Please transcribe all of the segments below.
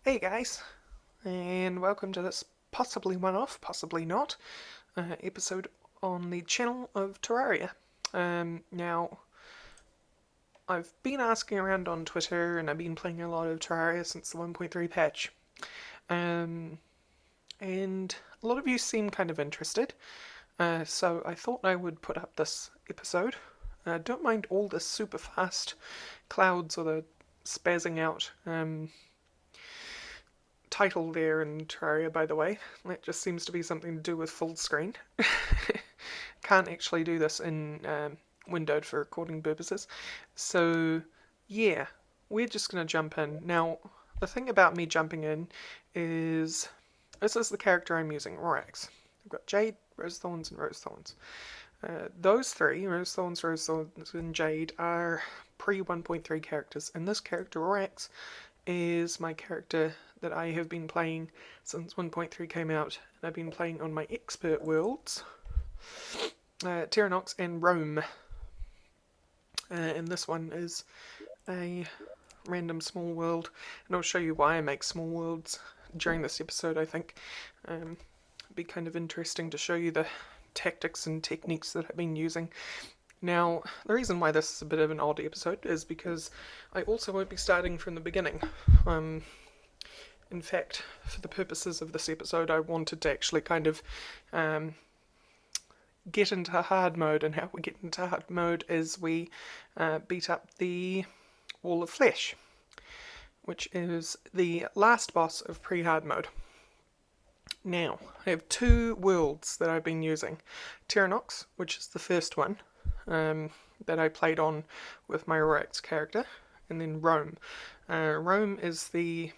Hey guys, and welcome to this possibly one-off, possibly not, episode on the channel of Terraria. Now, I've been asking around on Twitter, and I've been playing a lot of Terraria since the 1.3 patch, and a lot of you seem kind of interested, so I thought I would put up this episode. Don't mind all the super fast clouds or the spazzing out title there in Terraria, by the way. That just seems to be something to do with full screen. Can't actually do this in windowed for recording purposes. So, yeah, we're just going to jump in. Now, the thing about me jumping in is this is the character I'm using, Rorax. I've got Jade, Rose Thorns, and Rose Thorns. Those three, Rose Thorns, and Jade, are pre 1.3 characters, and this character, Rorax, is my character that I have been playing since 1.3 came out, and I've been playing on my expert worlds, Terraria and Rome. And this one is a random small world, and I'll show you why I make small worlds during this episode, I think. It'd be kind of interesting to show you the tactics and techniques that I've been using. Now, the reason why this is a bit of an odd episode is because I also won't be starting from the beginning. In fact, for the purposes of this episode, I wanted to actually kind of get into hard mode, and how we get into hard mode is we beat up the Wall of Flesh, which is the last boss of pre-hard mode. Now, I have two worlds that I've been using. Terraria, which is the first one that I played on with my Rorax character, and then Rome. Rome is the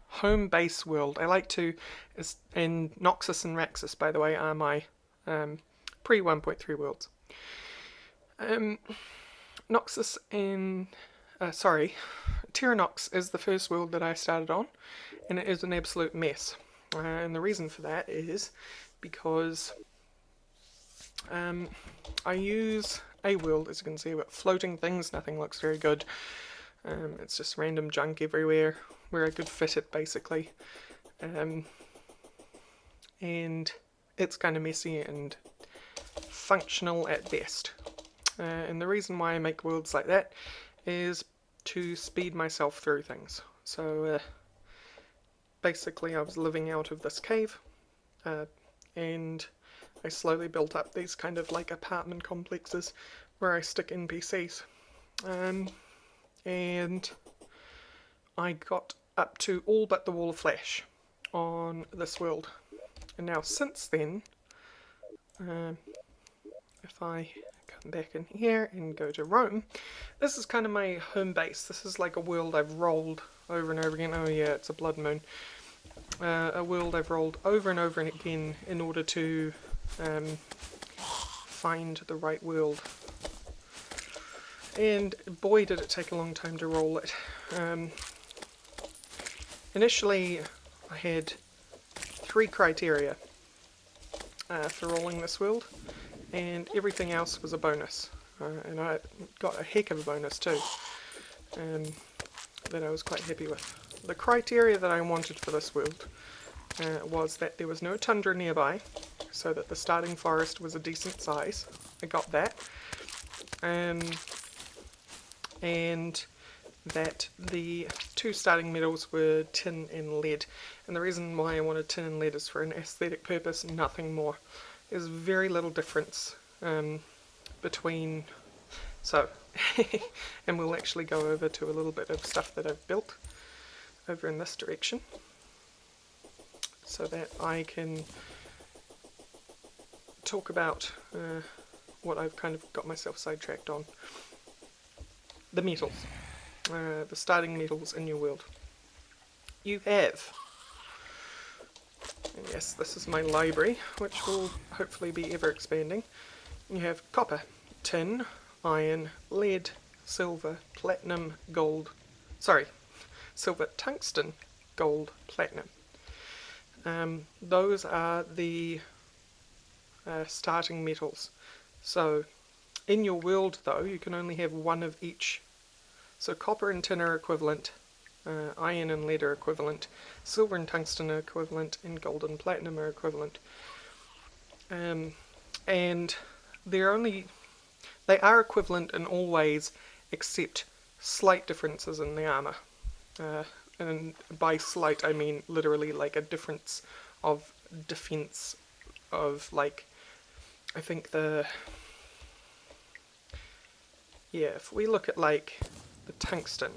home base world. I like to, and Noxus and Raxus, by the way, are my pre 1.3 worlds. Noxus and Terraria is the first world that I started on, and it is an absolute mess. And the reason for that is because I use a world, as you can see, with floating things. Nothing looks very good. It's just random junk everywhere where I could fit it, basically. And it's kind of messy and functional at best. And the reason why I make worlds like that is to speed myself through things. So basically I was living out of this cave, and I slowly built up these kind of like apartment complexes where I stick NPCs. And I got up to all but the Wall of Flesh on this world. And now since then, if I come back in here and go to Rome, this is kind of my home base. This is like a world I've rolled over and over again. Oh yeah, it's a blood moon. A world I've rolled over and over again in order to find the right world. And boy did it take a long time to roll it. Initially I had 3 criteria for rolling this world, and everything else was a bonus. And I got a heck of a bonus too, that I was quite happy with. The criteria that I wanted for this world was that there was no tundra nearby, so that the starting forest was a decent size. I got that. And that the 2 starting metals were tin and lead. And the reason why I wanted tin and lead is for an aesthetic purpose, nothing more. There's very little difference between... So, and we'll actually go over to a little bit of stuff that I've built over in this direction, so that I can talk about what I've kind of got myself sidetracked on. The metals. The starting metals in your world. You have, and yes, this is my library, which will hopefully be ever expanding. You have copper, tin, iron, lead, silver, platinum, gold, silver, tungsten, gold, platinum. Those are the starting metals. So in your world though, you can only have one of each. So copper and tin are equivalent iron and lead are equivalent, silver and tungsten are equivalent, and gold and platinum are equivalent. And they are equivalent in all ways except slight differences in the armor. And by slight I mean literally like a difference of defense of like, I think if we look at like the tungsten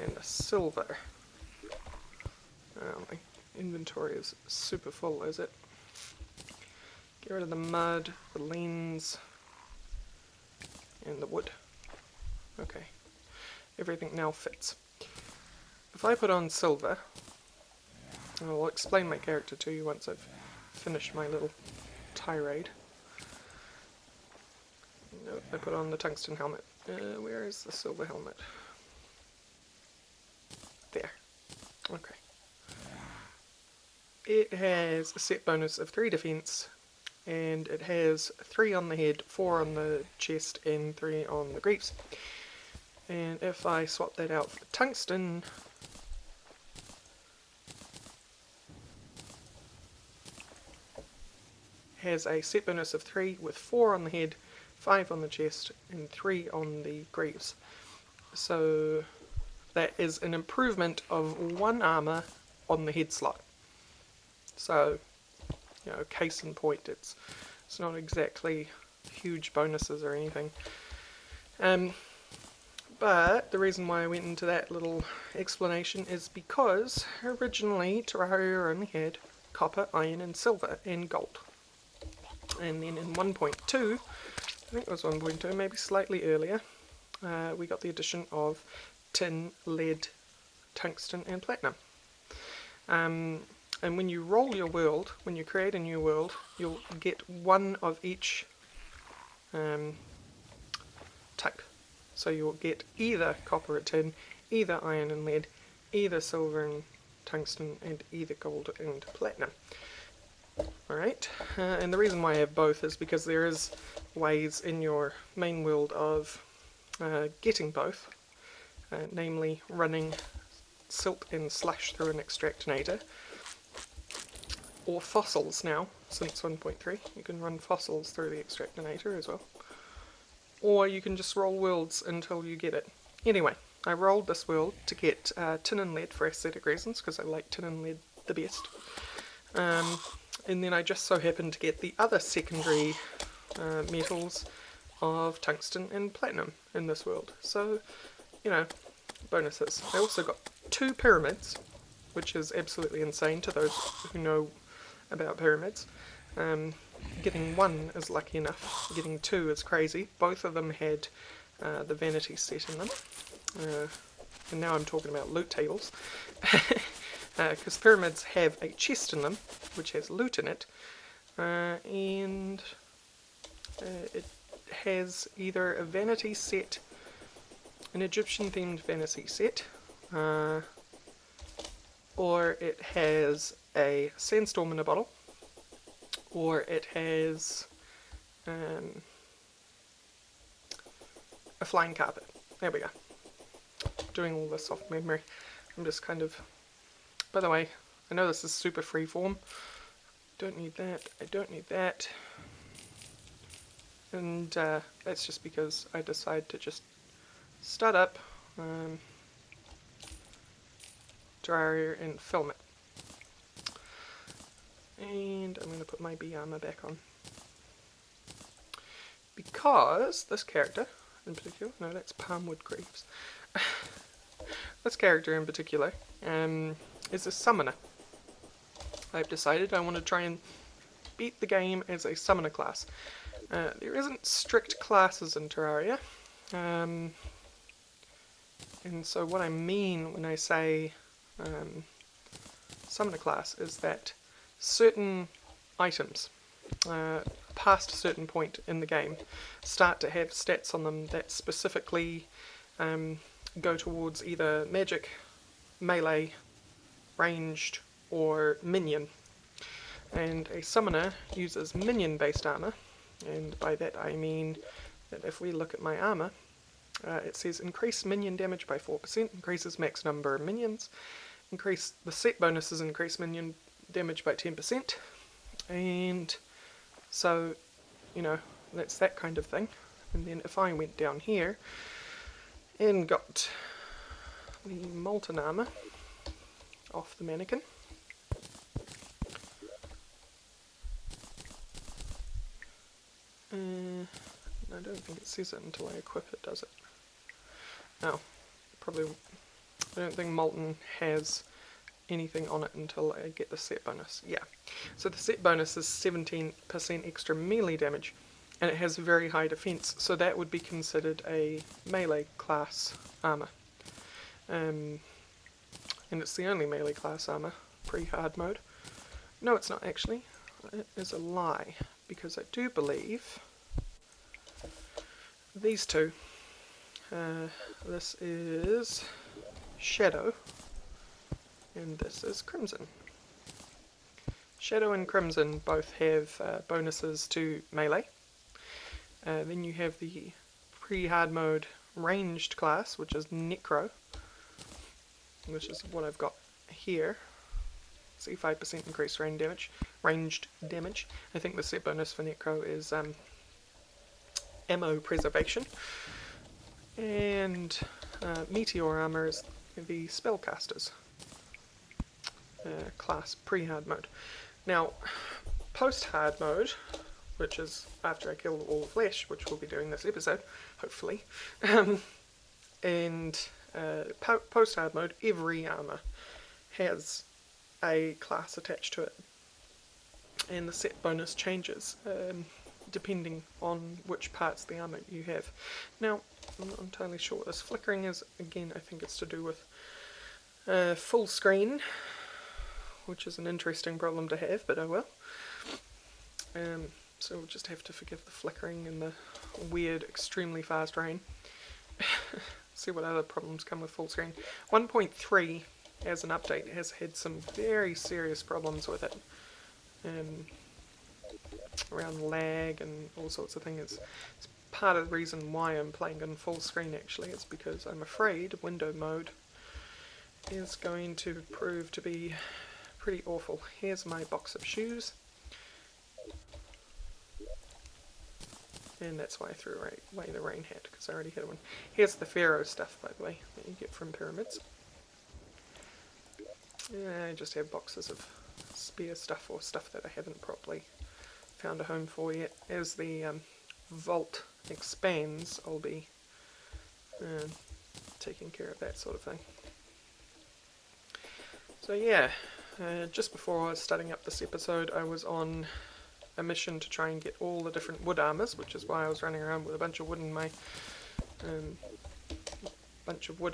and the silver, my inventory is super full, is it? Get rid of the mud, the lens, and the wood. Okay, everything now fits. If I put on silver, I'll explain my character to you once I've finished my little tirade. No, I put on the tungsten helmet. Where is the silver helmet? There. Okay. It has a set bonus of 3 defense, and it has 3 on the head, 4 on the chest, and 3 on the greaves. And if I swap that out for tungsten, has a set bonus of 3 with 4 on the head, 5 on the chest, and 3 on the greaves. So that is an improvement of 1 armor on the head slot. So, you know, case in point, it's not exactly huge bonuses or anything. But the reason why I went into that little explanation is because originally Terraria only had copper, iron, and silver, and gold. And then in 1.2, I think it was 1.2, maybe slightly earlier, we got the addition of tin, lead, tungsten, and platinum. And when you roll your world, when you create a new world, you'll get 1 of each type. So you'll get either copper or tin, either iron and lead, either silver and tungsten, and either gold and platinum. Alright, and the reason why I have both is because there is ways in your main world of getting both, namely running silt and slush through an extractinator, or fossils now, since 1.3, you can run fossils through the extractinator as well. Or you can just roll worlds until you get it. Anyway, I rolled this world to get tin and lead for aesthetic reasons, because I like tin and lead the best. And then I just so happened to get the other secondary metals of tungsten and platinum in this world. So, you know, bonuses. I also got 2 pyramids, which is absolutely insane to those who know about pyramids. Getting 1 is lucky enough, getting 2 is crazy. Both of them had the vanity set in them. And now I'm talking about loot tables. Because pyramids have a chest in them, which has loot in it, and it has either a vanity set, an Egyptian themed vanity set, or it has a sandstorm in a bottle, or it has a flying carpet. There we go. Doing all this off memory. I'm just kind of... By the way, I know this is super freeform. Don't need that. I don't need that. And that's just because I decided to just start up Terraria and film it. And I'm going to put my bee armor back on. Because this character in particular, no, that's Palmwood Greaves. This character in particular is a summoner. I've decided I want to try and beat the game as a summoner class. There isn't strict classes in Terraria, and so what I mean when I say summoner class is that certain items past a certain point in the game start to have stats on them that specifically go towards either magic, melee, ranged, or minion. And a summoner uses minion based armor, and by that I mean that if we look at my armor, It says increase minion damage by 4%, increases max number of minions, increase the set bonuses, increase minion damage by 10%, and so, you know, that's that kind of thing. And then if I went down here and got the molten armor off the mannequin, I don't think it says it until I equip it, does it? No, probably. I don't think molten has anything on it until I get the set bonus. Yeah, so the set bonus is 17% extra melee damage, and it has very high defense, so that would be considered a melee class armor. And it's the only melee class armor pre-hard mode. No, it's not actually. It is a lie, because I do believe these two. This is Shadow, and this is Crimson. Shadow and Crimson both have bonuses to melee. Then you have the pre-hard mode ranged class, which is Necro, which is what I've got here. See, 5% increased ranged damage. I think the set bonus for Necro is ammo preservation. And Meteor Armor is the Spellcasters class pre-hard mode. Now, post-hard mode, which is after I kill all the flesh, which we'll be doing this episode, hopefully, and post-hard mode, every armor has a class attached to it, and the set bonus changes depending on which parts of the armor you have. Now, I'm not entirely sure what this flickering is. Again, I think it's to do with full screen, which is an interesting problem to have, but oh well. So we'll just have to forgive the flickering and the weird, extremely fast rain. See what other problems come with full screen. 1.3, as an update, has had some very serious problems with it. Around lag and all sorts of things. It's part of the reason why I'm playing in full screen, actually. It's because I'm afraid window mode is going to prove to be pretty awful. Here's my box of shoes. And that's why I threw away the rain hat, because I already had one. Here's the Pharaoh stuff, by the way, that you get from pyramids. I just have boxes of spare stuff, or stuff that I haven't properly found a home for yet. As the vault expands, I'll be taking care of that sort of thing. So yeah, just before I was starting up this episode, I was on a mission to try and get all the different wood armors, which is why I was running around with a bunch of wood in my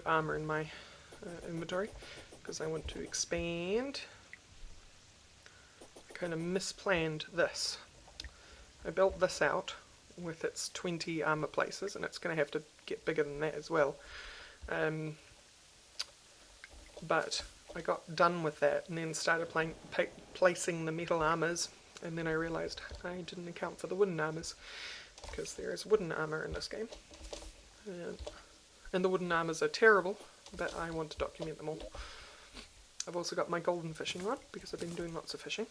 armor in my inventory, because I want to expand. I kind of misplanned this. I built this out with its 20 armor places, and it's going to have to get bigger than that as well. But I got done with that and then started placing the metal armors, and then I realised I didn't account for the wooden armors, because there is wooden armor in this game. And the wooden armors are terrible, but I want to document them all. I've also got my golden fishing rod, because I've been doing lots of fishing.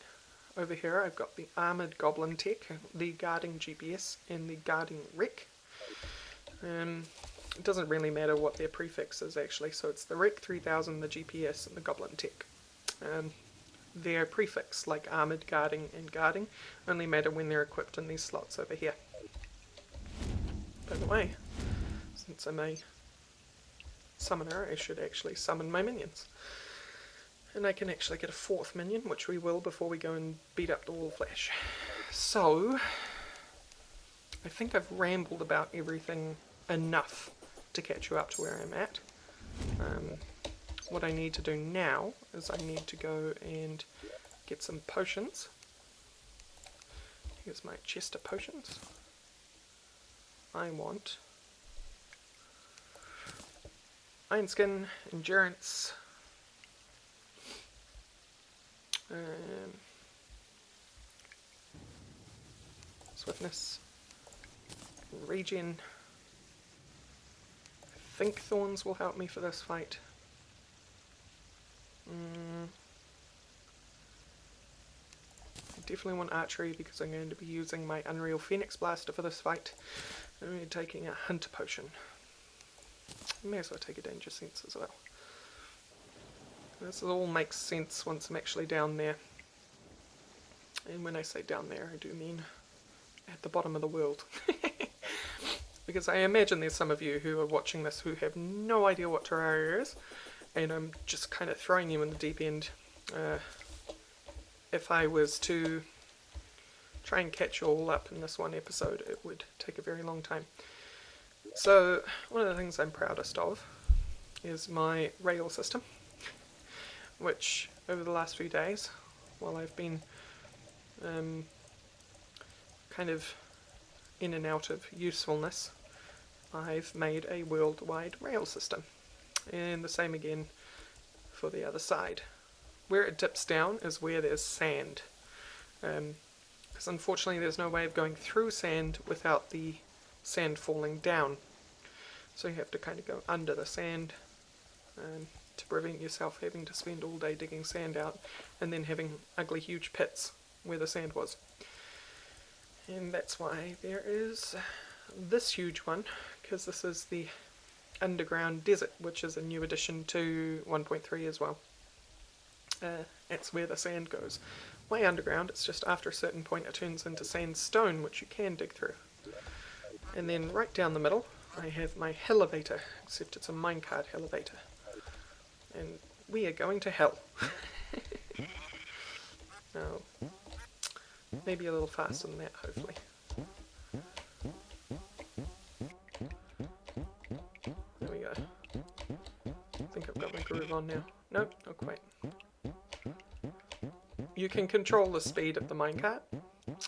Over here I've got the Armoured Goblin Tech, the Guarding GPS, and the Guarding Wreck. It doesn't really matter what their prefix is actually, so it's the Wreck 3000, the GPS, and the Goblin Tech. Their prefix, like Armoured, Guarding, and Guarding, only matter when they're equipped in these slots over here. By the way, since I'm a summoner, I should actually summon my minions. And I can actually get a fourth minion, which we will before we go and beat up the wall flash. So, I think I've rambled about everything enough to catch you up to where I'm at. What I need to do now is I need to go and get some potions. Here's my chest of potions. I want Iron Skin, Endurance, Swiftness, Regen, think thorns will help me for this fight. I definitely want archery because I'm going to be using my Unreal Phoenix Blaster for this fight. I'm going to be taking a Hunter Potion. I may as well take a Danger Sense as well. This all makes sense once I'm actually down there. And when I say down there, I do mean at the bottom of the world. Because I imagine there's some of you who are watching this who have no idea what Terraria is, and I'm just kind of throwing you in the deep end. If I was to try and catch you all up in this one episode, it would take a very long time. So, one of the things I'm proudest of is my rail system, which over the last few days, while I've been kind of in and out of usefulness, I've made a worldwide rail system. And the same again for the other side. Where it dips down is where there's sand. Because unfortunately there's no way of going through sand without the sand falling down. So you have to kind of go under the sand to prevent yourself having to spend all day digging sand out and then having ugly huge pits where the sand was. And that's why there is this huge one, because this is the underground desert, which is a new addition to 1.3 as well. That's where the sand goes. Way underground, it's just after a certain point it turns into sandstone, which you can dig through. And then right down the middle, I have my elevator, except it's a minecart elevator. And we are going to hell. Oh, maybe a little faster than that, hopefully. There we go. I think I've got my groove on now. Nope, not quite. You can control the speed of the minecart.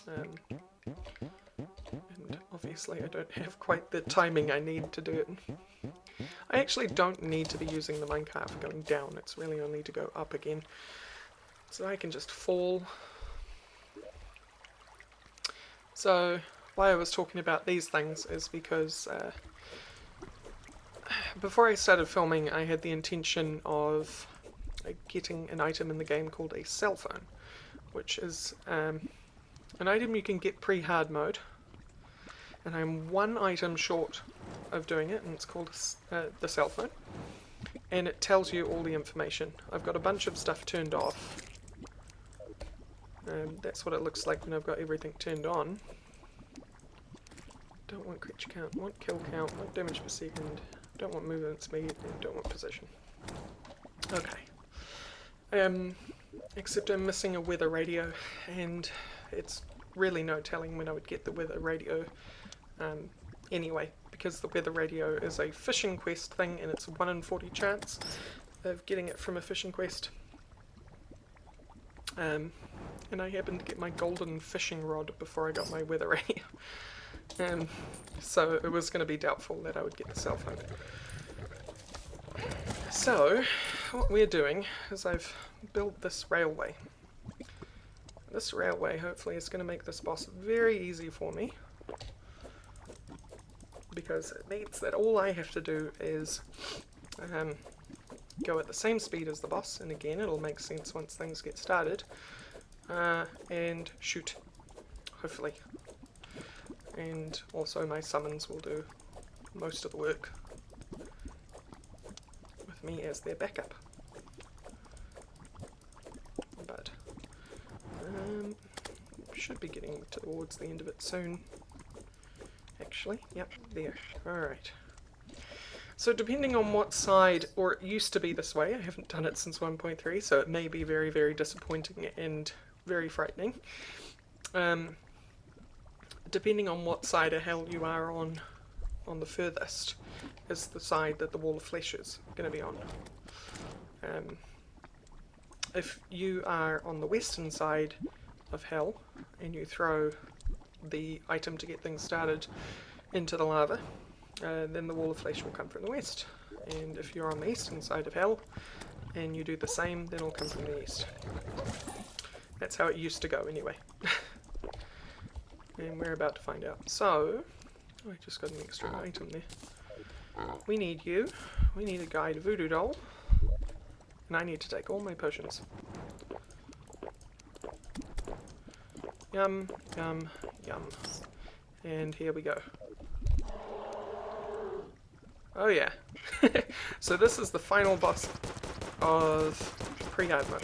And obviously I don't have quite the timing I need to do it. I actually don't need to be using the minecart for going down, it's really only to go up again. So I can just fall. So why I was talking about these things is because before I started filming I had the intention of getting an item in the game called a cell phone, which is an item you can get pre-hard mode, and I'm one item short of doing it, and it's called the cell phone, and it tells you all the information. I've got a bunch of stuff turned off. That's what it looks like when I've got everything turned on. Don't want creature count, want kill count, want damage per second, don't want movement speed, and don't want position. Okay. Except I'm missing a weather radio, and it's really no telling when I would get the weather radio anyway, because the weather radio is a fishing quest thing, and it's a 1 in 40 chance of getting it from a fishing quest. And I happened to get my golden fishing rod before I got my weather radio. So it was going to be doubtful that I would get the cell phone. So, what we're doing is I've built this railway. This railway hopefully is going to make this boss very easy for me, because it means that all I have to do is go at the same speed as the boss, and again it'll make sense once things get started, and shoot, hopefully. And also my summons will do most of the work with me as their backup. But should be getting towards the end of it soon. Actually, yep, there. Alright. So depending on what side, or it used to be this way, I haven't done it since 1.3, so it may be very, very disappointing and very frightening. Depending on what side of hell you are on the furthest, is the side that the wall of flesh is going to be on. If you are on the western side of hell, and you throw the item to get things started into the lava, then the wall of flesh will come from the west. And if you're on the eastern side of hell, and you do the same, then it'll come from the east. That's how it used to go anyway. And we're about to find out. So, I just got an extra item there. We need you. We need a guide voodoo doll. And I need to take all my potions. Yum, yum, yum. And here we go. Oh yeah. So this is the final boss of pre-hard mode.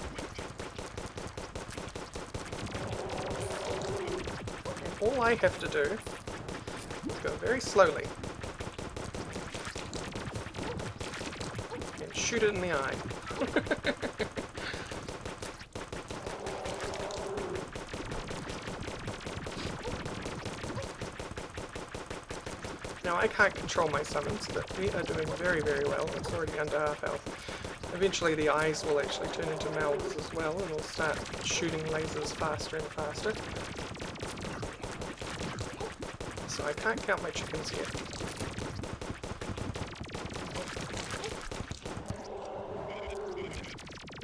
And all I have to do is go very slowly and shoot it in the eye. Now I can't control my summons, but we are doing very, very well. It's already under half health. Eventually the eyes will actually turn into mouths as well, and we'll start shooting lasers faster and faster. So I can't count my chickens yet.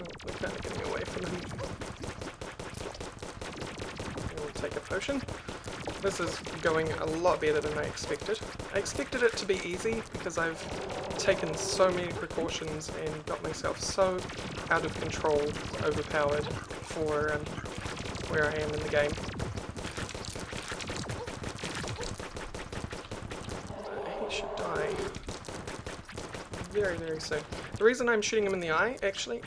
Oh, we're kind of getting away from him. We'll take a potion. This is going a lot better than I expected. I expected it to be easy because I've taken so many precautions and got myself so out of control, overpowered for where I am in the game. He should die very, very soon. The reason I'm shooting him in the eye, actually,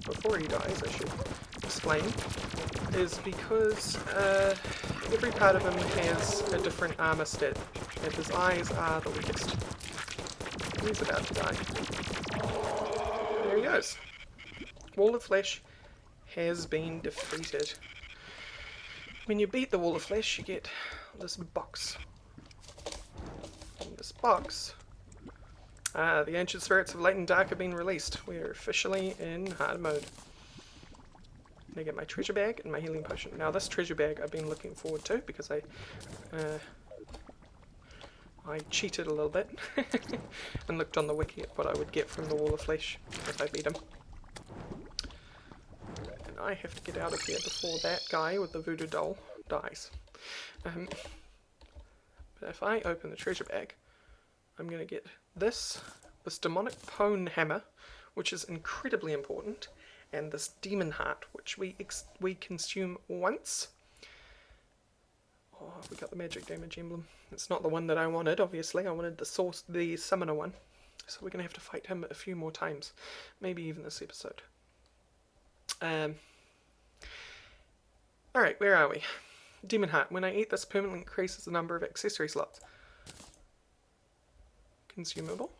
before he dies, I should explain, is because every part of him has a different armor stat, and his eyes are the weakest. He's about to die. There he goes. Wall of Flesh has been defeated. When you beat the Wall of Flesh, you get this box. In this box, the Ancient Spirits of Light and Dark have been released. We are officially in hard mode. I get my treasure bag and my healing potion. Now this treasure bag I've been looking forward to because I cheated a little bit and looked on the wiki at what I would get from the Wall of Flesh if I beat him. And I have to get out of here before that guy with the voodoo doll dies. But if I open the treasure bag, I'm going to get this demonic pone hammer, which is incredibly important, and this demon heart, which we consume once. Oh, we got the magic damage emblem. It's not the one that I wanted, obviously. I wanted the summoner one. So we're going to have to fight him a few more times. Maybe even this episode. Alright, where are we? Demon heart. When I eat this, permanently increases the number of accessory slots. Consumable.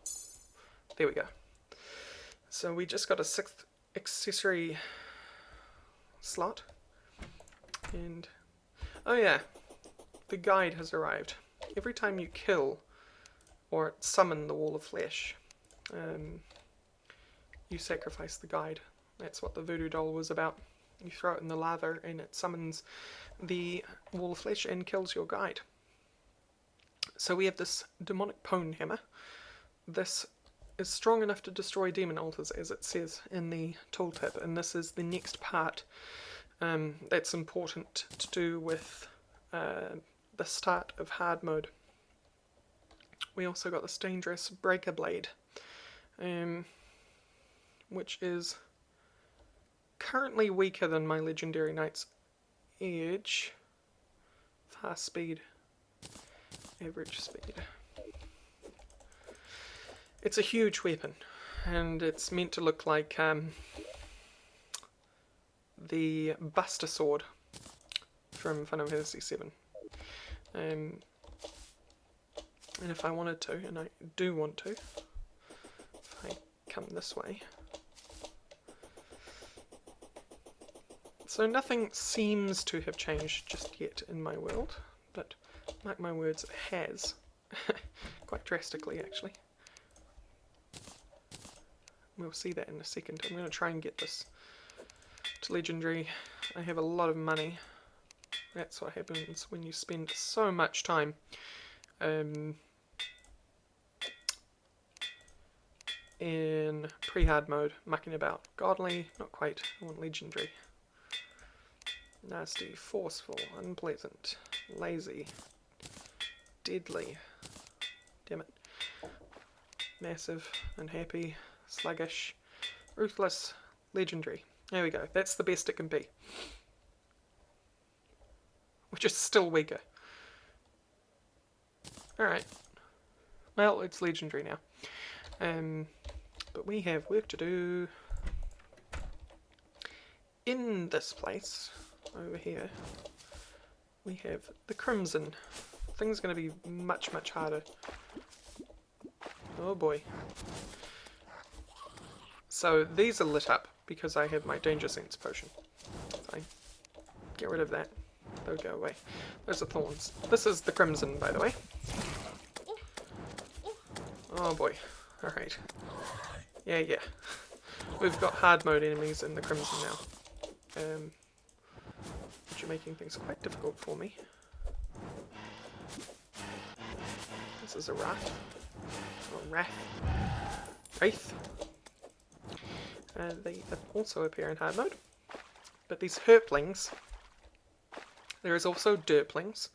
There we go. So we just got a 6th accessory slot. And oh yeah, the guide has arrived. Every time you kill or summon the Wall of Flesh, you sacrifice the guide. That's what the voodoo doll was about. You throw it in the lava and it summons the Wall of Flesh and kills your guide. So we have this demonic pone hammer. This is strong enough to destroy demon altars, as it says in the tooltip, and this is the next part that's important to do with the start of hard mode. We also got this dangerous breaker blade, which is currently weaker than my legendary knight's edge. Fast speed, average speed. It's a huge weapon, and it's meant to look like the Buster Sword from Final Fantasy VII. And if I wanted to, and I do want to, if I come this way. So nothing seems to have changed just yet in my world, but mark my words, it has. Quite drastically, actually. We'll see that in a second. I'm going to try and get this to legendary. I have a lot of money. That's what happens when you spend so much time in pre-hard mode, mucking about. Godly, not quite. I want legendary. Nasty, forceful, unpleasant, lazy, deadly. Damn it. massive, unhappy, sluggish, ruthless, legendary. There we go. That's the best it can be. Which is still weaker. Alright. Well, it's legendary now. But we have work to do. In this place, over here, we have the Crimson. Things are going to be much, much harder. Oh boy. So these are lit up because I have my Danger Sense potion. Fine. Get rid of that. They'll go away. Those are thorns. This is the Crimson, by the way. Oh boy. Alright. Yeah. We've got hard mode enemies in the Crimson now. Which are making things quite difficult for me. This is a Wrath. Or Wraith. They also appear in hard mode. But these Herplings, there is also Derplings,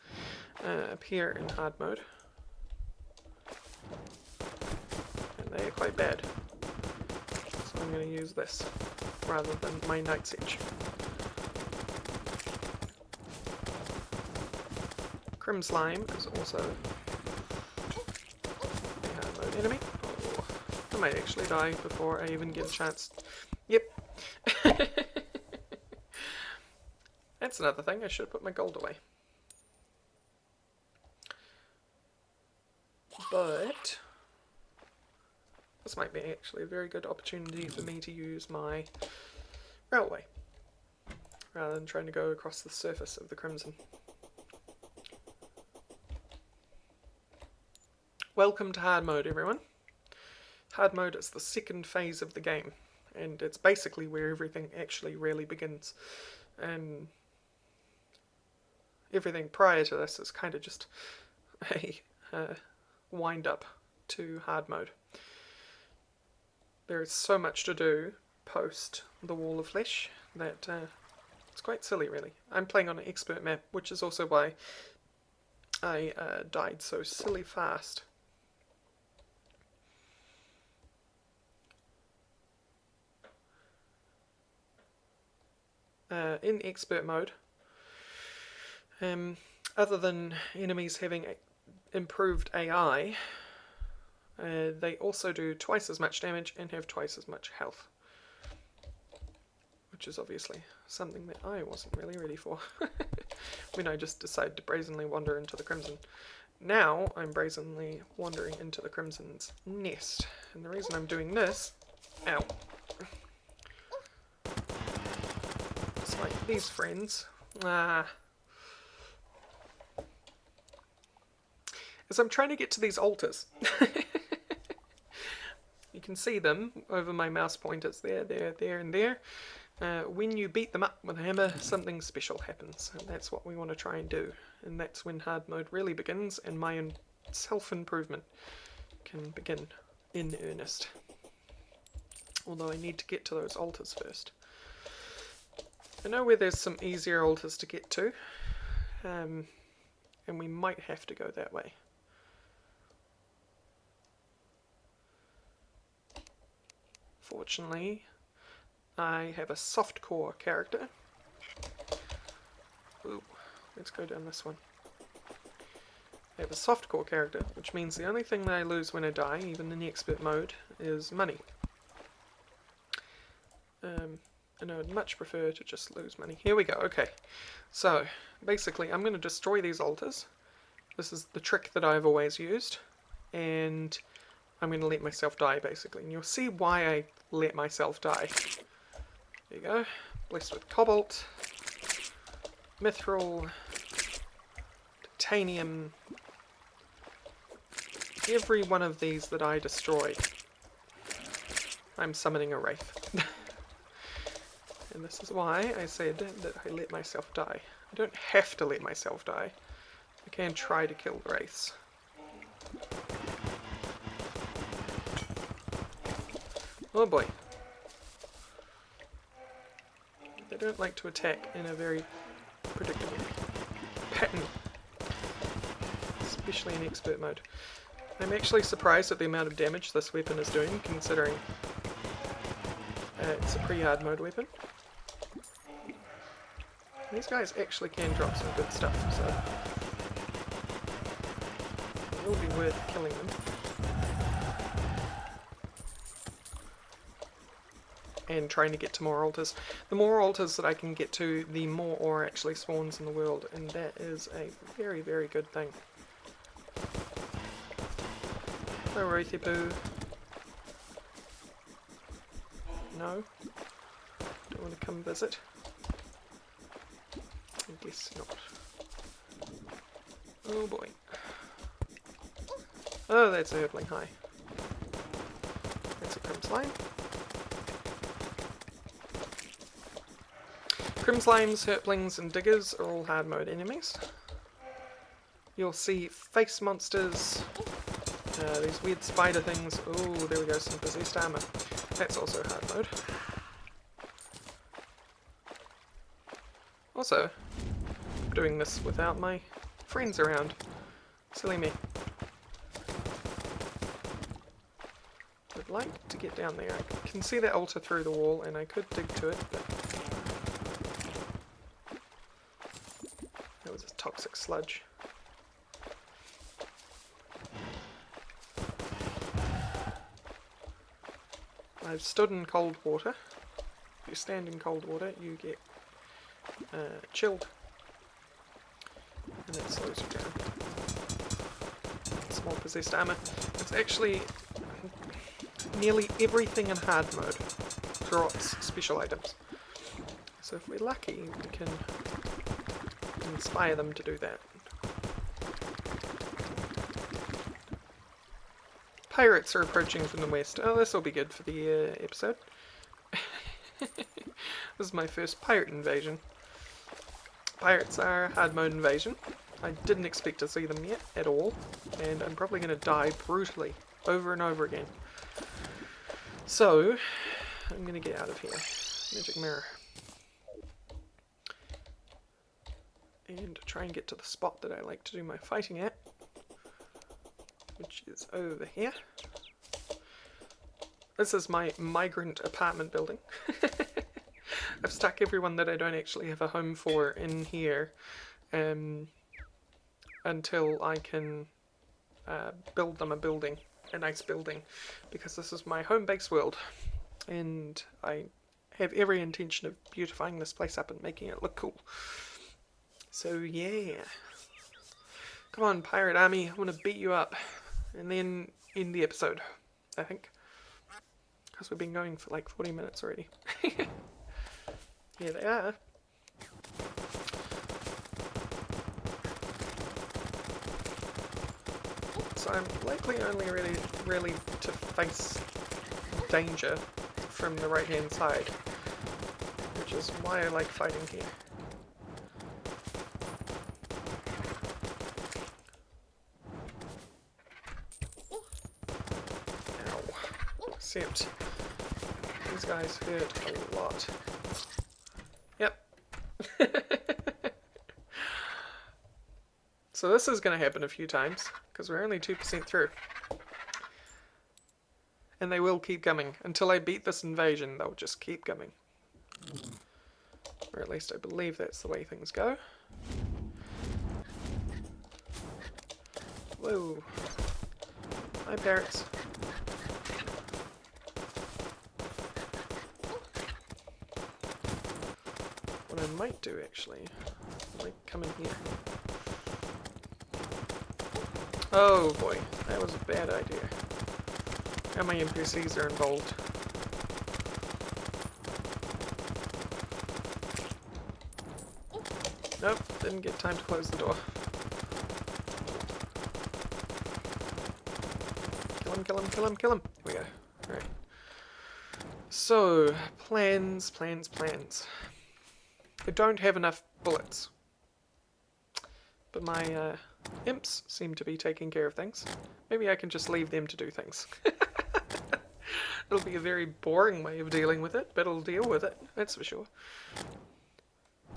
appear in hard mode. And they are quite bad. So I'm going to use this rather than my Knight's Edge. Crim Slime is also a hard mode enemy. Oh, I might actually die before I even get a chance. Yep. That's another thing, I should have put my gold away. But this might be actually a very good opportunity for me to use my railway rather than trying to go across the surface of the Crimson. Welcome to hard mode, everyone. Hard mode is the second phase of the game, and it's basically where everything actually really begins. Everything prior to this is kind of just a wind up to hard mode. There is so much to do post the Wall of Flesh that it's quite silly, really. I'm playing on an expert map, which is also why I died so silly fast. In expert mode, other than enemies having improved AI, they also do twice as much damage and have twice as much health. Which is obviously something that I wasn't really ready for when I just decided to brazenly wander into the Crimson. Now I'm brazenly wandering into the Crimson's nest. And the reason I'm doing this... Ow. It's like these friends. As I'm trying to get to these altars. You can see them over my mouse pointers there, and there. When you beat them up with a hammer, something special happens, and that's what we want to try and do. And that's when hard mode really begins, and my self-improvement can begin in earnest. Although I need to get to those altars first. I know where there's some easier altars to get to, and we might have to go that way. Fortunately, I have a softcore character. Ooh, let's go down this one. I have a softcore character, which means the only thing that I lose when I die, even in the expert mode, is money. And I would much prefer to just lose money. Here we go, okay. So, basically, I'm going to destroy these altars. This is the trick that I've always used. And I'm going to let myself die, basically. And you'll see why I let myself die. There you go. Blessed with cobalt, mithril, titanium. Every one of these that I destroy, I'm summoning a wraith. And this is why I said that I let myself die. I don't have to let myself die. I can try to kill the wraiths. Oh boy. They don't like to attack in a very predictable pattern. Especially in expert mode. I'm actually surprised at the amount of damage this weapon is doing, considering it's a pre-hard mode weapon. These guys actually can drop some good stuff, so it will be worth killing them. And trying to get to more altars. The more altars that I can get to, the more ore actually spawns in the world, and that is a very, very good thing. Hello, Rothipu. No? Don't want to come visit? I guess not. Oh boy. Oh, that's a hurtling high. That's a Crimslime. Crimslimes, Herplings and Diggers are all hard mode enemies. You'll see face monsters, these weird spider things. Oh, there we go, some possessed armor. That's also hard mode. Also, doing this without my friends around. Silly me. I'd like to get down there. I can see that altar through the wall and I could dig to it, but that was a toxic sludge. I've stood in cold water. If you stand in cold water, you get chilled. And that slows you down. Small possessed armor. It's actually nearly everything in hard mode drops special items. So if we're lucky, we can inspire them to do that. Pirates are approaching from the west. Oh, this will be good for the episode. This is my first pirate invasion. Pirates are a hard mode invasion. I didn't expect to see them yet at all, and I'm probably going to die brutally over and over again. So, I'm going to get out of here. Magic mirror. And try and get to the spot that I like to do my fighting at, which is over here. This is my migrant apartment building. I've stuck everyone that I don't actually have a home for in here until I can build them a nice building, because this is my home base world and I have every intention of beautifying this place up and making it look cool. So yeah. Come on, pirate army, I want to beat you up. And then end the episode, I think. Because we've been going for like 40 minutes already. Here they are. So I'm likely only really to face danger from the right hand side, which is why I like fighting here. Except these guys hurt a lot. Yep. So this is going to happen a few times, because we're only 2% through. And they will keep coming. Until I beat this invasion, they'll just keep coming. Or at least I believe that's the way things go. Whoa. Hi, parrots. What I might do, actually, I might come in here. Oh boy, that was a bad idea. How many NPCs are involved? Nope, didn't get time to close the door. Kill him, kill him, kill him, kill him! Here we go. Alright. So, plans. I don't have enough bullets. But my imps seem to be taking care of things. Maybe I can just leave them to do things. It'll be a very boring way of dealing with it, but it'll deal with it, that's for sure.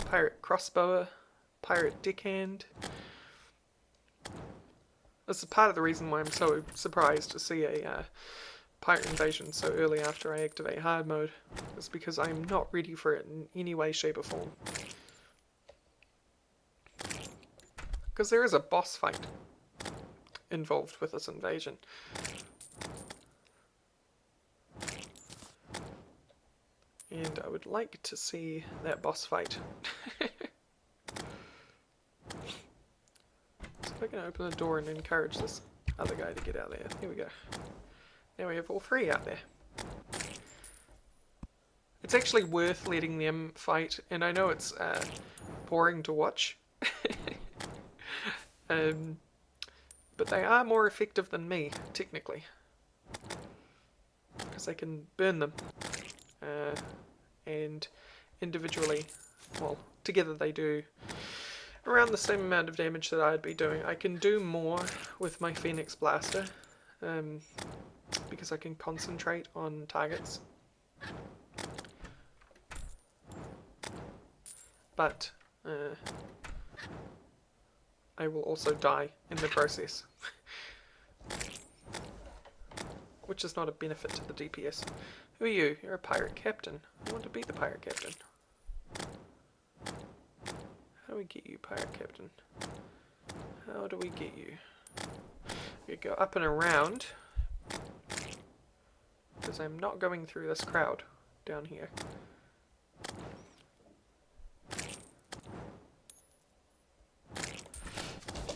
Pirate crossbower, pirate deckhand. This is part of the reason why I'm so surprised to see a pirate invasion so early after I activate hard mode. It's because I'm not ready for it in any way, shape or form. Because there is a boss fight involved with this invasion. And I would like to see that boss fight. So if I can open the door and encourage this other guy to get out there. Here we go. Now we have all three out there. It's actually worth letting them fight, and I know it's boring to watch. But they are more effective than me, technically. Because I can burn them. And individually, well, together they do around the same amount of damage that I'd be doing. I can do more with my Phoenix Blaster, because I can concentrate on targets. But I will also die in the process. Which is not a benefit to the DPS. Who are you? You're a pirate captain. I want to be the pirate captain. How do we get you, pirate captain? How do we get you? We go up and around. Because I'm not going through this crowd down here.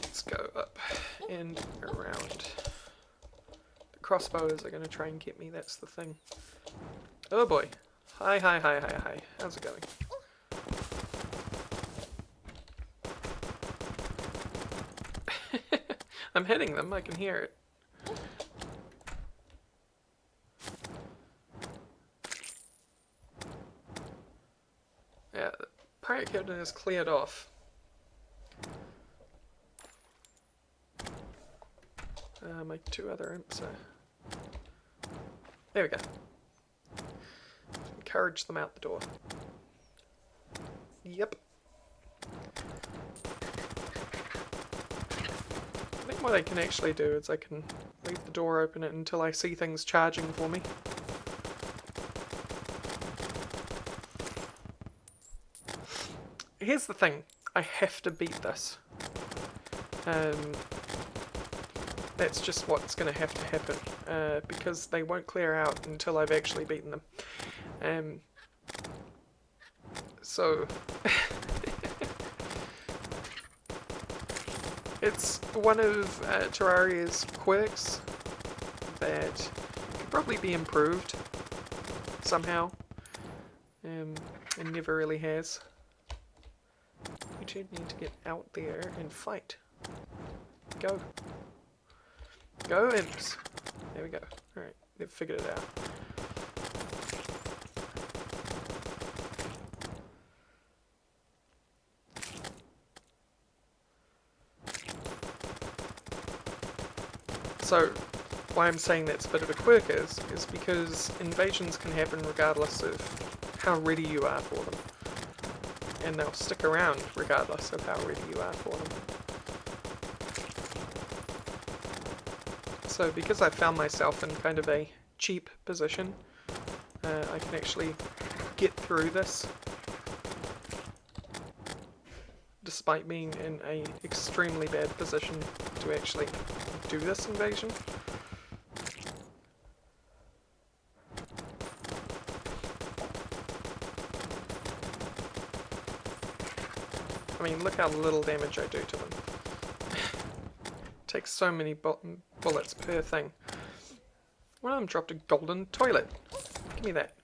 Let's go up and around. The crossbows are going to try and get me, that's the thing. Oh boy. Hi. How's it going? I'm hitting them, I can hear it. Yeah, the pirate captain is cleared off. My two other imps are... There we go. Encourage them out the door. Yep. I think what I can actually do is I can leave the door open until I see things charging for me. Here's the thing, I have to beat this. That's just what's going to have to happen, because they won't clear out until I've actually beaten them. So... It's one of Terraria's quirks that could probably be improved somehow, and never really has. You two need to get out there and fight. Go. Go, imps. There we go. Alright, they've figured it out. So, why I'm saying that's a bit of a quirk is because invasions can happen regardless of how ready you are for them. And they'll stick around regardless of how ready you are for them. So because I found myself in kind of a cheap position, I can actually get through this despite being in a extremely bad position to actually do this invasion. I mean, look how little damage I do to them. Takes so many bullets per thing. One of them dropped a golden toilet. Give me that.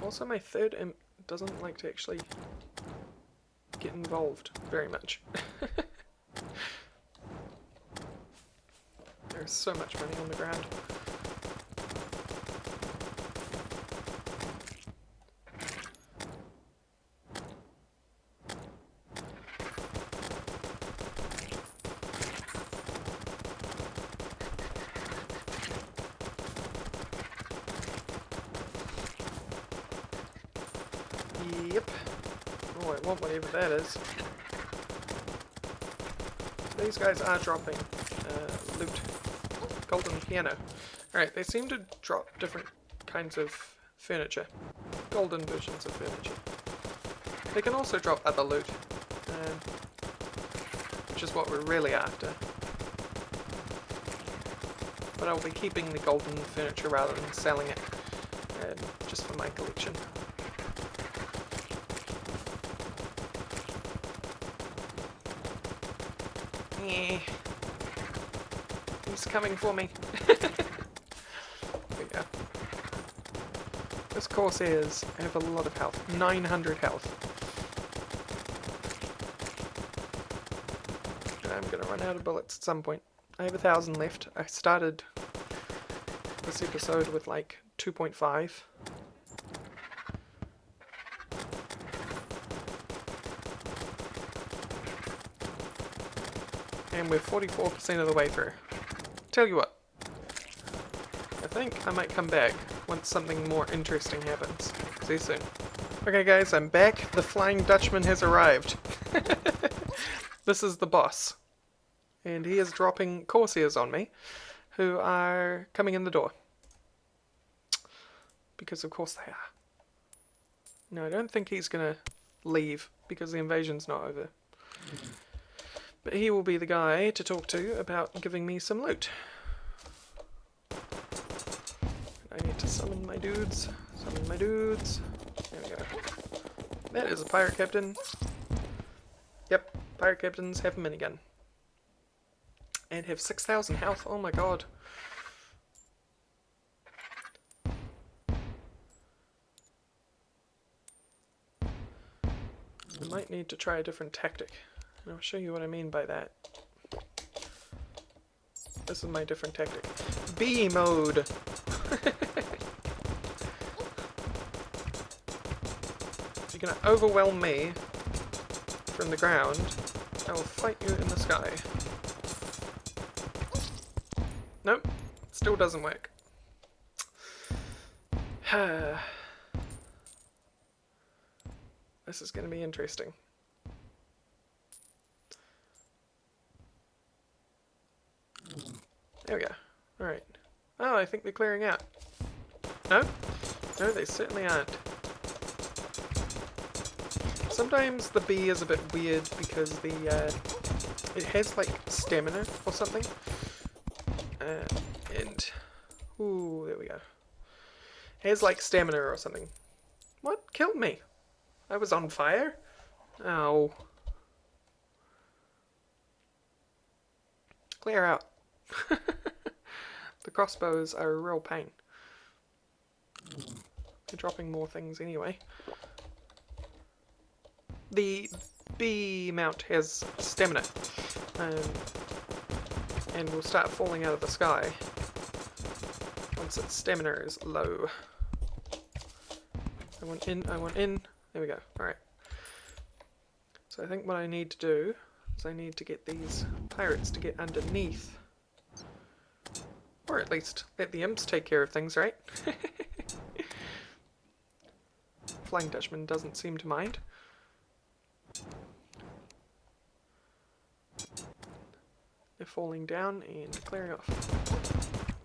Also, my third imp doesn't like to actually get involved very much. There's so much money on the ground. Yep. Oh, I want whatever that is. These guys are dropping loot. Golden piano. Alright, they seem to drop different kinds of furniture. Golden versions of furniture. They can also drop other loot, which is what we're really after. But I'll be keeping the golden furniture rather than selling it, just for my collection. Yeah. He's coming for me. There we go. This Corsairs have a lot of health. 900 health. And I'm gonna run out of bullets at some point. I have 1,000 left. I started this episode with like 2.5. And we're 44% of the way through. Tell you what, I think I might come back once something more interesting happens. See you soon. Okay guys, I'm back. The Flying Dutchman has arrived. This is the boss. And he is dropping Corsairs on me, who are coming in the door. Because of course they are. No, I don't think he's gonna leave, because the invasion's not over. But he will be the guy to talk to about giving me some loot. I need to summon my dudes. Summon my dudes. There we go. That is a pirate captain. Yep, pirate captains have a minigun. And have 6,000 health. Oh my god. I might need to try a different tactic. And I'll show you what I mean by that. This is my different tactic. B mode! If you're gonna overwhelm me from the ground, I will fight you in the sky. Nope, still doesn't work. This is gonna be interesting. There we go. Alright. Oh, I think they're clearing out. No? No, they certainly aren't. Sometimes the bee is a bit weird because the it has like stamina or something. And ooh, there we go. It has like stamina or something. What killed me? I was on fire? Oh. Clear out. The crossbows are a real pain. They're dropping more things anyway. The bee mount has stamina, and will start falling out of the sky once its stamina is low. I want in, I want in. There we go. Alright. So I think what I need to do is I need to get these pirates to get underneath. Or at least let the imps take care of things, right? Flying Dutchman doesn't seem to mind. They're falling down and clearing off.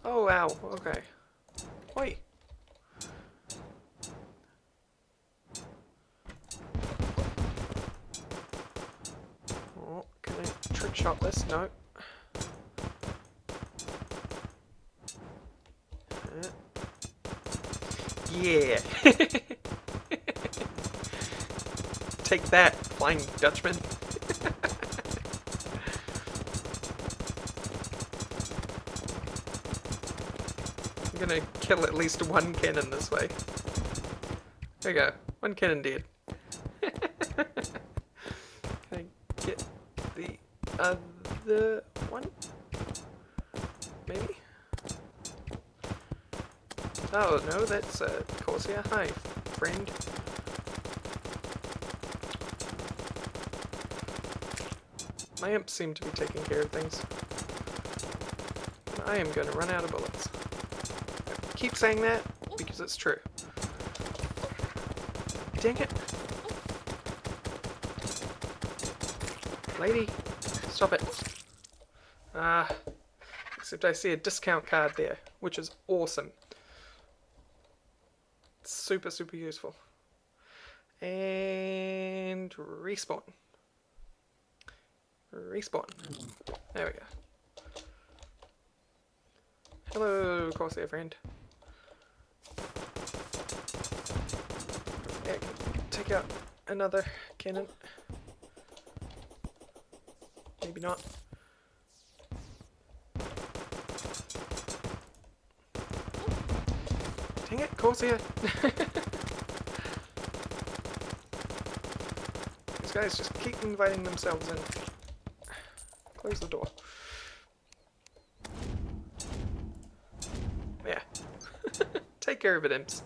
Oh wow, okay. Oi! Oh, can I trick shot this? No. Yeah! Take that, Flying Dutchman. I'm gonna kill at least one cannon this way. There you go, one cannon dead. Can I get the other one? Maybe? Oh no, that's Corsair. Hi, friend. My imps seem to be taking care of things. And I am going to run out of bullets. I keep saying that because it's true. dang it. Lady, stop it. Except I see a discount card there, which is awesome. Super, super useful. And respawn. Respawn. There we go. Hello, Corsair friend. Yeah, take out another cannon. Maybe not. Dang it, Corsair! These guys just keep inviting themselves in. Close the door. Yeah. Take care of it, imps.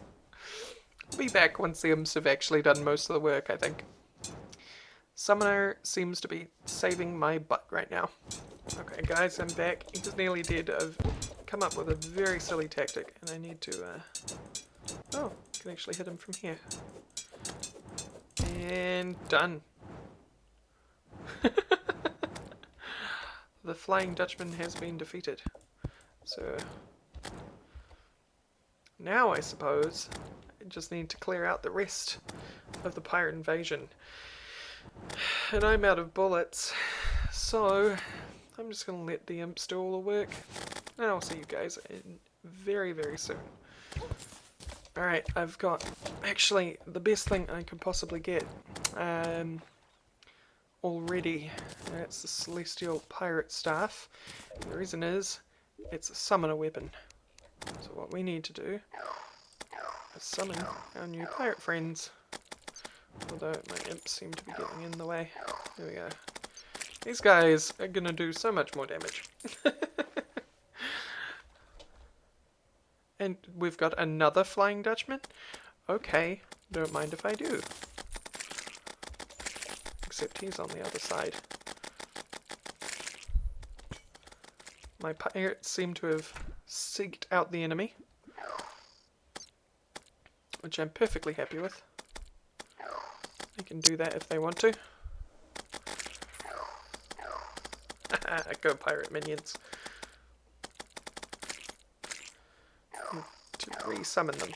I'll be back once the imps have actually done most of the work, I think. Summoner seems to be saving my butt right now. Okay, guys, I'm back. He's nearly dead. I've come up with a very silly tactic, and I need to, oh, I can actually hit him from here. And done. The Flying Dutchman has been defeated. So, now I suppose I just need to clear out the rest of the pirate invasion. And I'm out of bullets, so I'm just going to let the imps do all the work. And I'll see you guys in very, very soon. Alright, I've got actually the best thing I could possibly get already. It's the Celestial Pirate Staff. The reason is, it's a summoner weapon. So what we need to do is summon our new pirate friends. Although my imps seem to be getting in the way. There we go. These guys are gonna do so much more damage. And we've got another Flying Dutchman? Okay, don't mind if I do. Except he's on the other side. My pirates seem to have seeked out the enemy, which I'm perfectly happy with. They can do that if they want to. Go pirate minions. Need to re-summon them,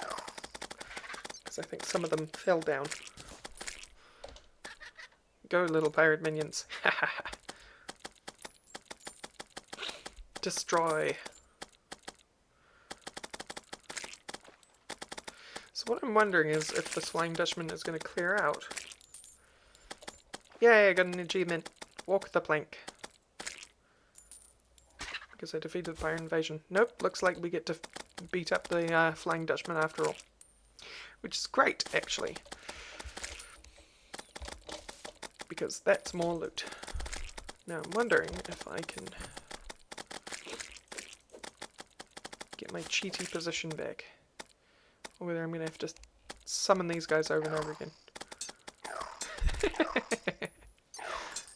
because I think some of them fell down. Go little pirate minions. Destroy. So what I'm wondering is if this Flying Dutchman is going to clear out. Yay, I got an achievement. Walk the plank. Because I defeated the pirate invasion. Nope, looks like we get to beat up the Flying Dutchman after all. Which is great, actually. Because that's more loot. Now I'm wondering if I can get my cheaty position back. Or whether I'm going to have to summon these guys over and over again.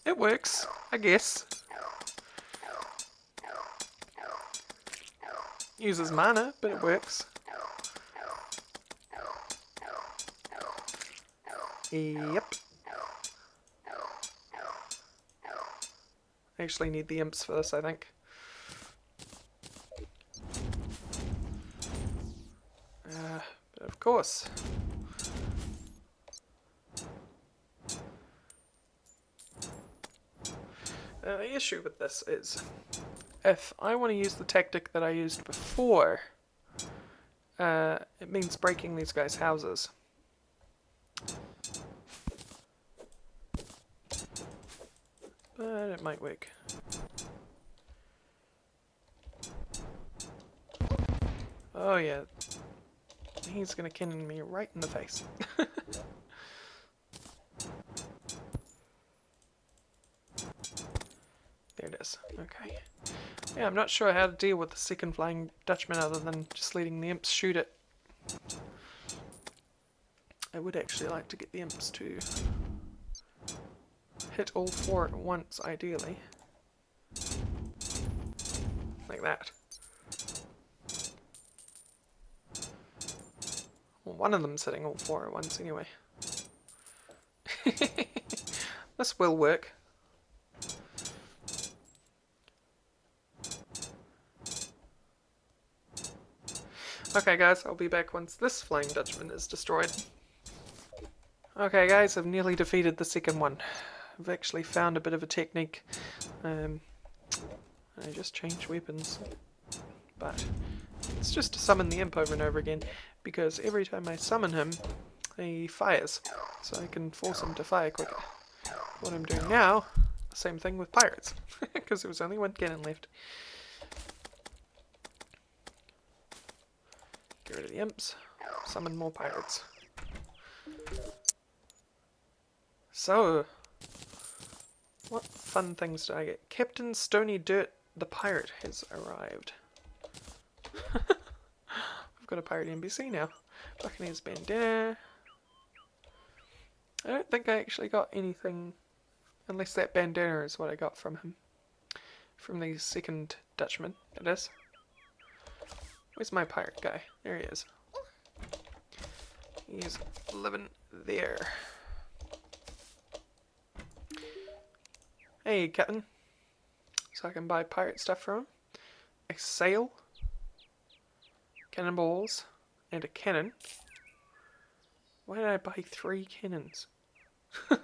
It works, I guess. Uses mana, but it works. Yep. I actually need the imps for this, I think. But of course. The issue with this is, if I want to use the tactic that I used before, it means breaking these guys' houses. But it might work. Oh yeah, he's gonna cannon me right in the face. There it is. Okay. Yeah, I'm not sure how to deal with the second Flying Dutchman other than just letting the imps shoot it. I would actually like to get the imps to hit all four at once, ideally. Like that. Well, one of them's hitting all four at once anyway. This will work. Okay guys, I'll be back once this flying Dutchman is destroyed. Okay guys, I've nearly defeated the second one. I've actually found a bit of a technique. I just changed weapons, but it's just to summon the imp over and over again, because every time I summon him, he fires, so I can force him to fire quicker. What I'm doing now, same thing with pirates, because there was only one cannon left. Get rid of the imps, summon more pirates. So, what fun things did I get? Captain Stony Dirt the pirate has arrived. I've got a pirate NPC now. Buccaneer's bandana. I don't think I actually got anything, unless that bandana is what I got from him. From the second Dutchman, it is. Where's my pirate guy? There he is. He's living there. Hey, Captain. So I can buy pirate stuff from him. A sail, cannonballs, and a cannon. Why did I buy 3 cannons? You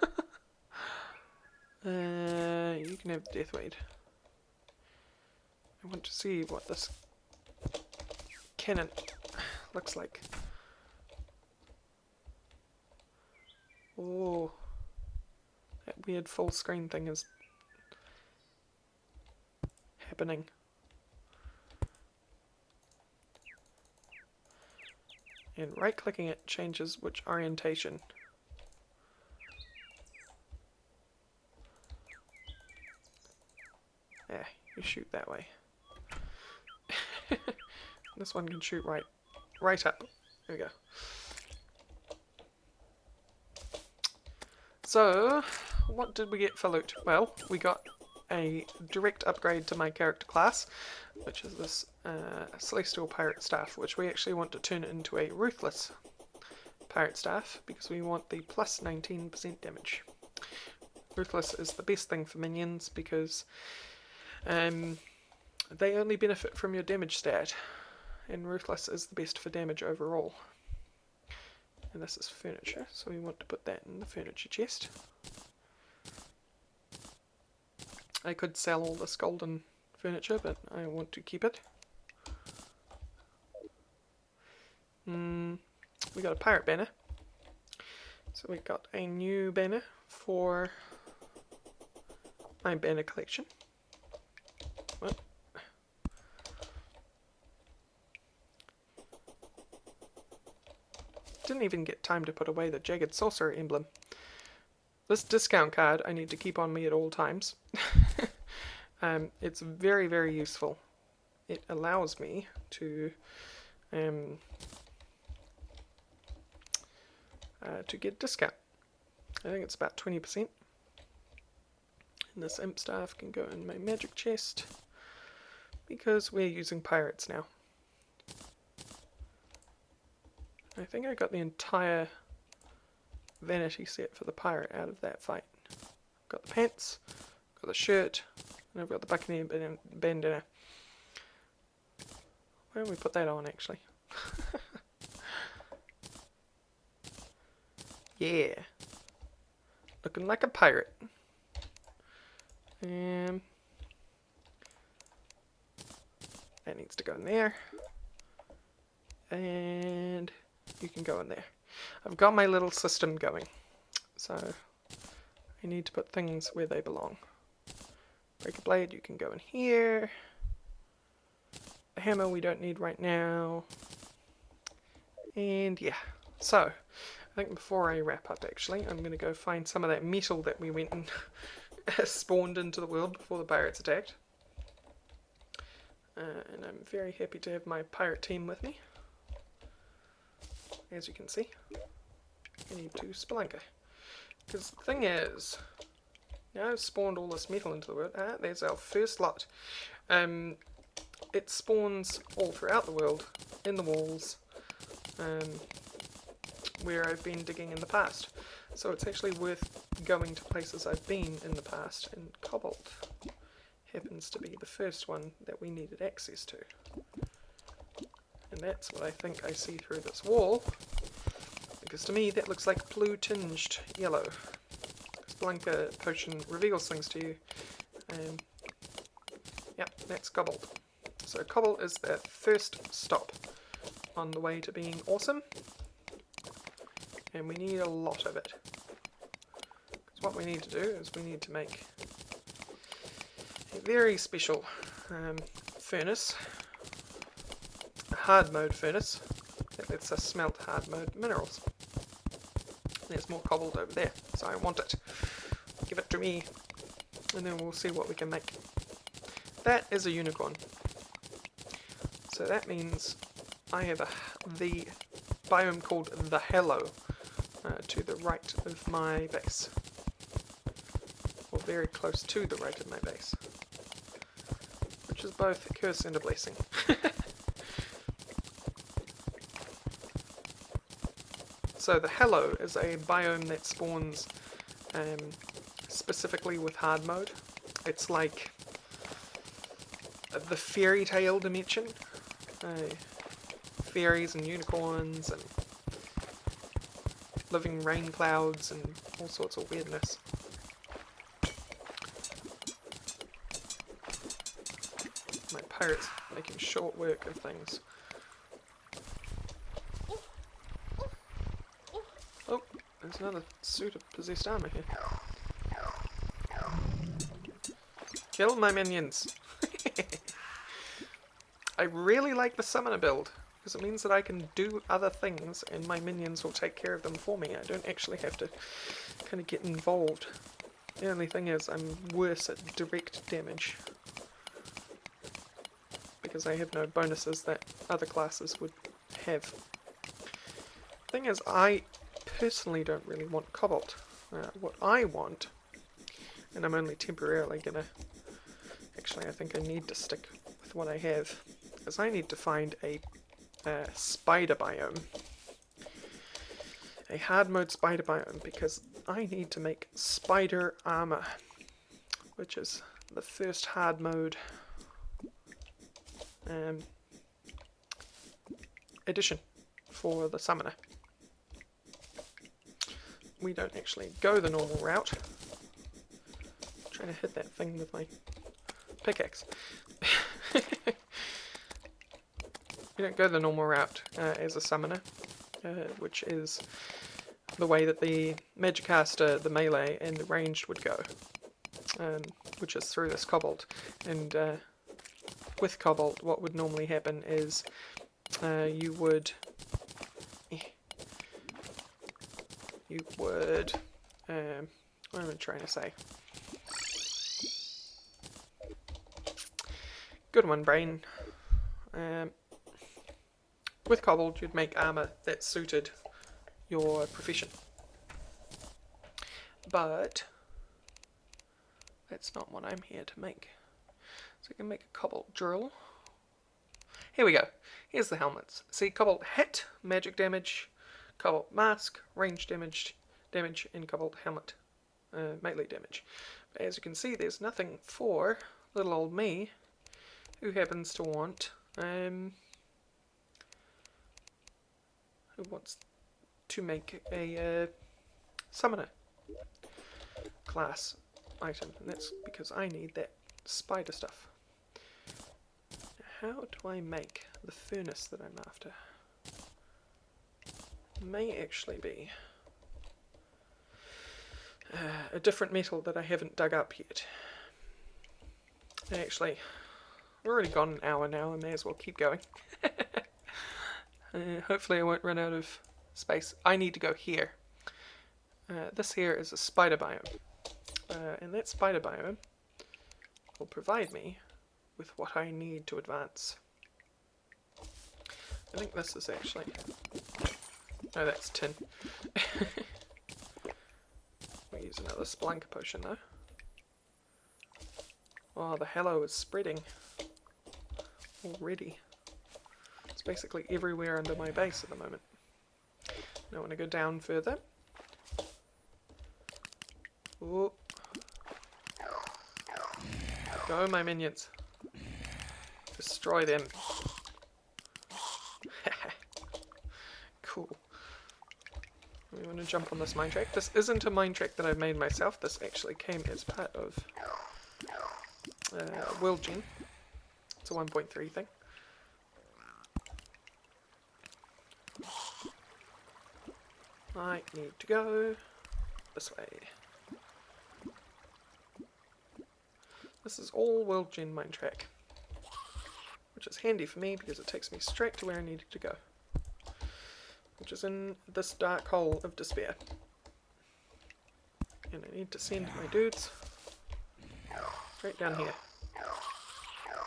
can have Deathweed. I want to see what this cannon looks like. Oh, that weird full screen thing is happening. And right clicking it changes which orientation. Yeah, you shoot that way. This one can shoot right up. There we go. So, what did we get for loot? Well, we got a direct upgrade to my character class, which is this Celestial Pirate Staff, which we actually want to turn into a Ruthless Pirate Staff, because we want the plus 19% damage. Ruthless is the best thing for minions, because they only benefit from your damage stat, and Ruthless is the best for damage overall. And this is furniture, so we want to put that in the furniture chest. I could sell all this golden furniture, but I want to keep it. We got a pirate banner. So we got a new banner for my banner collection. What? Didn't even get time to put away the Jagged Sorcerer emblem. This discount card I need to keep on me at all times. It's very, very useful. It allows me to get discount. I think it's about 20%. And this imp staff can go in my magic chest, because we're using pirates now. I think I got the entire vanity set for the pirate out of that fight. Got the pants, got the shirt, and I've got the Buccaneer bandana. Why don't we put that on, actually? Yeah. Looking like a pirate. That needs to go in there. And you can go in there. I've got my little system going, so I need to put things where they belong. Breaker blade, you can go in here. The hammer we don't need right now. And yeah, so I think before I wrap up, actually, I'm going to go find some of that metal that we went and spawned into the world before the pirates attacked. And I'm very happy to have my pirate team with me. As you can see, I need to spelunker. Because the thing is, now I've spawned all this metal into the world. There's our first lot. It spawns all throughout the world, in the walls, where I've been digging in the past. So it's actually worth going to places I've been in the past, and cobalt happens to be the first one that we needed access to. And that's what I think I see through this wall, because to me that looks like blue tinged yellow. Spelunker potion reveals things to you. Yep, that's cobalt. So cobalt is the first stop on the way to being awesome, and we need a lot of it. Because what we need to do is we need to make a very special furnace, a hard mode furnace that lets us smelt hard mode minerals. There's more cobalt over there, so I want it. Give it to me, and then we'll see what we can make. That is a unicorn. So that means I have the biome called the Hello to the right of my base. Or very close to the right of my base. Which is both a curse and a blessing. So the Hello is a biome that spawns specifically with hard mode. It's like the fairy tale dimension. Fairies and unicorns and living rain clouds and all sorts of weirdness. My pirate's making short work of things. Oh, there's another suit of possessed armor here. Kill my minions! I really like the summoner build, because it means that I can do other things and my minions will take care of them for me. I don't actually have to kind of get involved. The only thing is I'm worse at direct damage, because I have no bonuses that other classes would have. The thing is, I personally don't really want cobalt. What I want, and I'm only temporarily gonna... Actually, I think I need to stick with what I have, is I need to find a spider biome. A hard mode spider biome, because I need to make spider armor, which is the first hard mode addition for the summoner. We don't actually go the normal route. I'm trying to hit that thing with my pickaxe. You don't go the normal route as a summoner, which is the way that the Magicaster, the melee, and the ranged would go, which is through this cobalt. And with cobalt, what would normally happen is you would what am I trying to say? Good one, brain. With cobalt, you'd make armor that suited your profession. But that's not what I'm here to make. So we can make a cobalt drill. Here we go. Here's the helmets. See, cobalt hat, magic damage, cobalt mask, range damage, and cobalt helmet, melee damage. But as you can see, there's nothing for little old me, who happens to want who wants to make a summoner class item, and that's because I need that spider stuff. Now, how do I make the furnace that I'm after? May actually be a different metal that I haven't dug up yet. And actually, we're already gone an hour now, I may as well keep going. Hopefully I won't run out of space. I need to go here. This here is a spider biome. And that spider biome will provide me with what I need to advance. I think this is actually... No, that's tin. We'll use another spelunker potion though. Oh, the Hello is spreading already. It's basically everywhere under my base at the moment. I want to go down further. Ooh. Go, my minions. Destroy them. Cool. We want to jump on this mine track. This isn't a mine track that I've made myself. This actually came as part of World Gen. It's a 1.3 thing. I need to go this way. This is all World Gen mine track, which is handy for me because it takes me straight to where I needed to go, which is in this dark hole of despair. And I need to send my dudes straight down here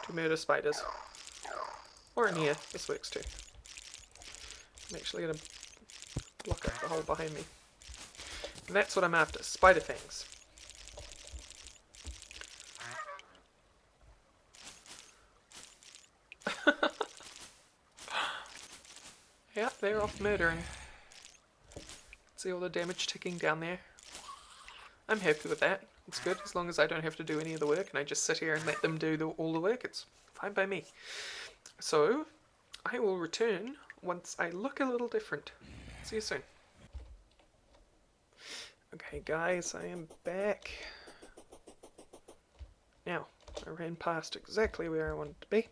to murder spiders. Or in here, this works too. I'm actually going to block up the hole behind me. And that's what I'm after, spider fangs. Yeah, they're off murdering. See all the damage ticking down there? I'm happy with that. It's good, as long as I don't have to do any of the work and I just sit here and let them do all the work. It's fine by me. So, I will return once I look a little different. See you soon. Okay guys, I am back. Now, I ran past exactly where I wanted to be.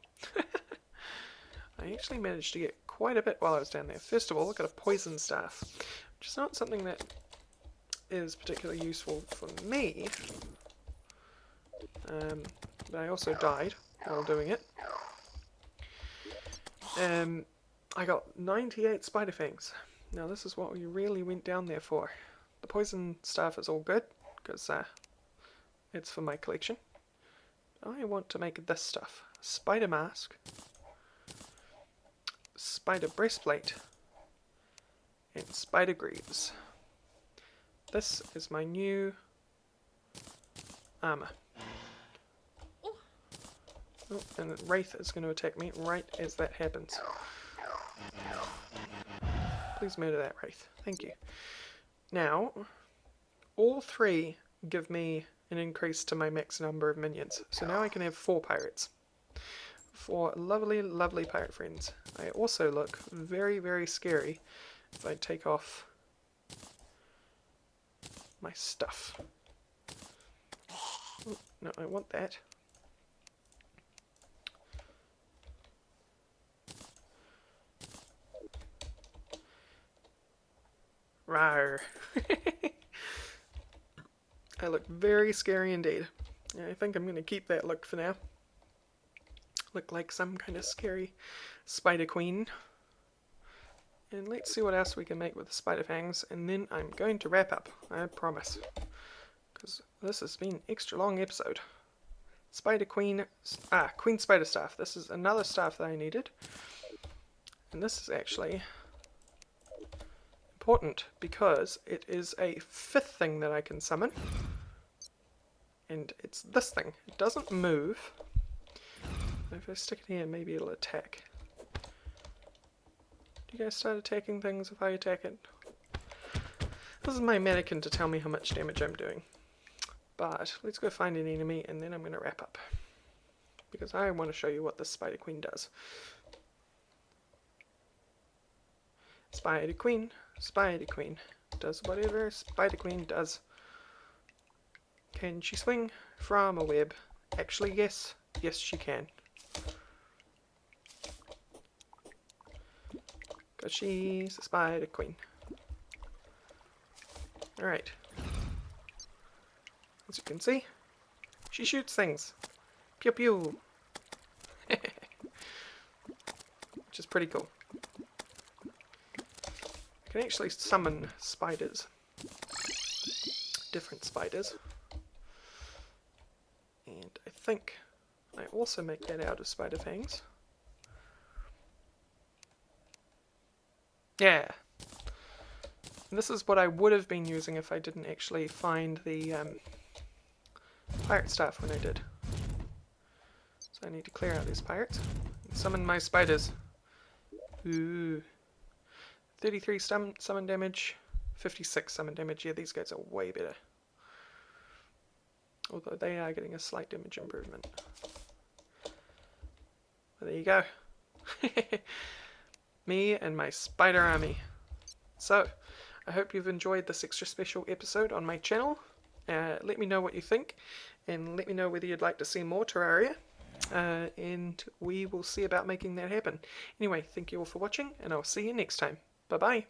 I actually managed to get quite a bit while I was down there. First of all, I got a poison staff, which is not something that is particularly useful for me. But I also died while doing it. I got 98 spider fangs. Now this is what we really went down there for. The poison staff is all good, because it's for my collection. I want to make this stuff. Spider mask, spider breastplate, and spider greaves. This is my new armor. Oh, and the Wraith is going to attack me right as that happens. Please murder that Wraith. Thank you. Now, all three give me an increase to my max number of minions. So now I can have 4 pirates. 4 lovely, lovely pirate friends. I also look very, very scary if I take off my stuff. Oh, no, I want that. Rawr. I look very scary indeed. I think I'm going to keep that look for now. Look like some kind of scary spider queen. And let's see what else we can make with the spider fangs, and then I'm going to wrap up, I promise. Because this has been an extra long episode. Spider queen, queen spider staff. This is another staff that I needed. And this is actually important because it is a 5th thing that I can summon. And it's this thing. It doesn't move. If I stick it here, maybe it'll attack. Do you guys start attacking things if I attack it? This is my mannequin to tell me how much damage I'm doing. But let's go find an enemy and then I'm going to wrap up. Because I want to show you what this Spider Queen does. Spider Queen does whatever Spider Queen does. Can she swing from a web? Actually, yes. Yes, she can. Because she's a Spider Queen. Alright. As you can see, she shoots things. Pew pew. Which is pretty cool. I can actually summon spiders. Different spiders. And I think I also make that out of spider fangs. Yeah. And this is what I would have been using if I didn't actually find the pirate staff when I did. So I need to clear out these pirates and summon my spiders. Ooh. 33 summon damage, 56 summon damage. Yeah, these guys are way better. Although they are getting a slight damage improvement. But there you go. Me and my spider army. So, I hope you've enjoyed this extra special episode on my channel. Let me know what you think, and let me know whether you'd like to see more Terraria, and we will see about making that happen. Anyway, thank you all for watching, and I'll see you next time. Bye bye.